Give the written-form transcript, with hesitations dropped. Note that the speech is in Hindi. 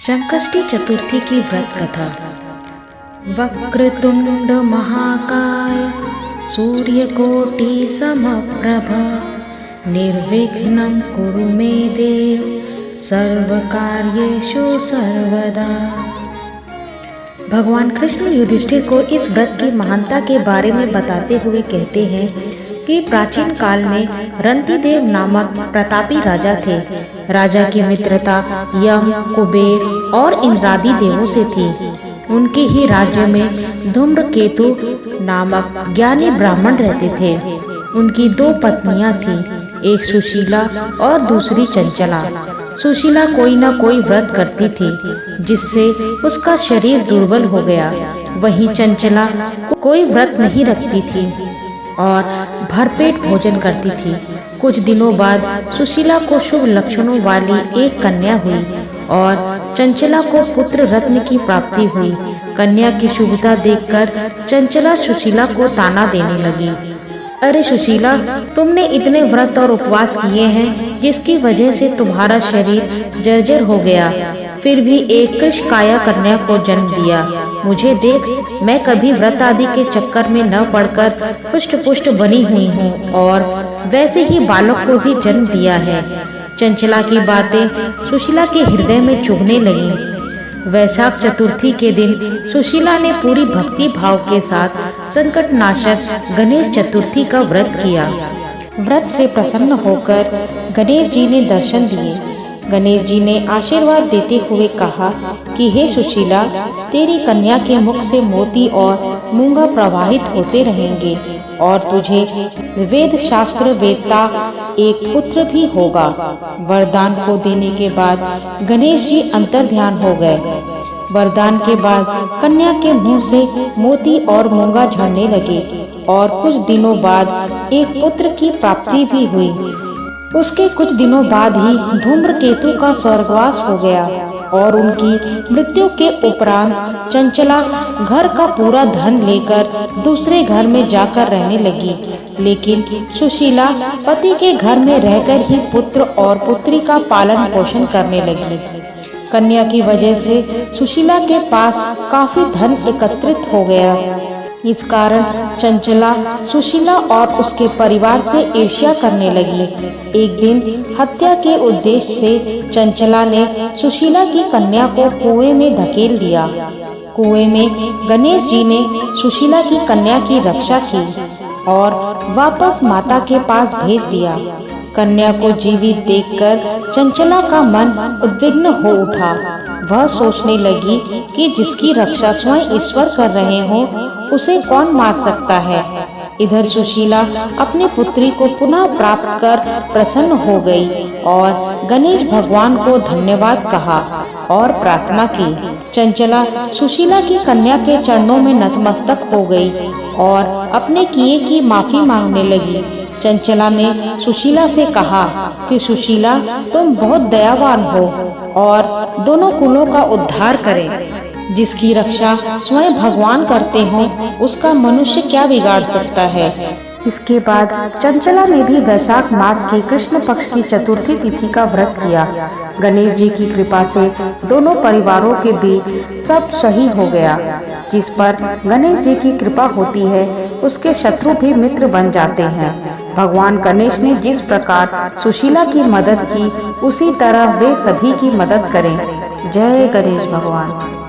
संकष्टी चतुर्थी की व्रत कथा। वक्रतुंड महाकाय सूर्यकोटि समप्रभ निर्विघ्नं कुरु मे देव सर्वकार्येषु सर्वदा। भगवान कृष्ण युधिष्ठिर को इस व्रत की महानता के बारे में बताते हुए कहते हैं कि प्राचीन काल में रंतिदेव नामक प्रतापी राजा थे। राजा की मित्रता यम, कुबेर और इंद्रादि देवों से थी। उनके ही राज्य में धूम्रकेतु नामक ज्ञानी ब्राह्मण रहते थे। उनकी दो पत्नियां थीं, एक सुशीला और दूसरी चंचला। सुशीला कोई न कोई व्रत करती थी जिससे उसका शरीर दुर्बल हो गया। वहीं चंचला कोई व्रत नहीं रखती थी और भरपेट भोजन करती थी। कुछ दिनों बाद सुशीला को शुभ लक्षणों वाली एक कन्या हुई और चंचला को पुत्र रत्न की प्राप्ति हुई। कन्या की शुभता देखकर चंचला सुशीला को ताना देने लगी। अरे सुशीला, तुमने इतने व्रत और उपवास किए हैं जिसकी वजह से तुम्हारा शरीर जर्जर हो गया, फिर भी एक कृशकाया कन्या को जन्म दिया। मुझे देख, मैं कभी व्रत आदि के चक्कर में न पड़कर पुष्ट पुष्ट बनी हुई हूँ और वैसे ही बालक को भी जन्म दिया है। चंचला की बातें सुशीला के हृदय में चुभने लगीं। वैशाख चतुर्थी के दिन सुशीला ने पूरी भक्ति भाव के साथ संकटनाशक गणेश चतुर्थी का व्रत किया। व्रत से प्रसन्न होकर गणेश जी ने दर्शन दिए। गणेश जी ने आशीर्वाद देते हुए कहा कि हे सुशीला, तेरी कन्या के मुख से मोती और मूंगा प्रवाहित होते रहेंगे और तुझे वेद शास्त्र वेदता एक पुत्र भी होगा। वरदान को देने के बाद गणेश जी अंतर्ध्यान हो गए। वरदान के बाद कन्या के मुंह से मोती और मूंगा झड़ने लगे और कुछ दिनों बाद एक पुत्र की प्राप्ति भी हुई। उसके कुछ दिनों बाद ही धूम्रकेतु का स्वर्गवास हो गया और उनकी मृत्यु के उपरांत चंचला घर का पूरा धन लेकर दूसरे घर में जाकर रहने लगी। लेकिन सुशीला पति के घर में रहकर ही पुत्र और पुत्री का पालन पोषण करने लगी। कन्या की वजह से सुशीला के पास काफी धन एकत्रित हो गया। इस कारण चंचला सुशीला और उसके परिवार से ईर्ष्या करने लगी। एक दिन हत्या के उद्देश्य से चंचला ने सुशीला की कन्या को कुएं में धकेल दिया। कुएं में गणेश जी ने सुशीला की कन्या की रक्षा की और वापस माता के पास भेज दिया। कन्या को जीवित देखकर चंचला का मन उद्विग्न हो उठा। वह सोचने लगी कि जिसकी रक्षा स्वयं ईश्वर कर रहे हों, उसे कौन मार सकता है। इधर सुशीला अपनी पुत्री को पुनः प्राप्त कर प्रसन्न हो गई और गणेश भगवान को धन्यवाद कहा और प्रार्थना की। चंचला सुशीला की कन्या के चरणों में नतमस्तक हो गई और अपने किए की माफी मांगने लगी। चंचला ने सुशीला से कहा कि सुशीला, तुम बहुत दयावान हो और दोनों कुलों का उद्धार करें। जिसकी रक्षा स्वयं भगवान करते हो, उसका मनुष्य क्या बिगाड़ सकता है। इसके बाद चंचला ने भी वैशाख मास की कृष्ण पक्ष की चतुर्थी तिथि का व्रत किया। गणेश जी की कृपा से दोनों परिवारों के बीच सब सही हो गया। जिस पर गणेश जी की कृपा होती है, उसके शत्रु भी मित्र बन जाते हैं। भगवान गणेश ने जिस प्रकार सुशीला की मदद की, उसी तरह वे सभी की मदद करें। जय गणेश भगवान।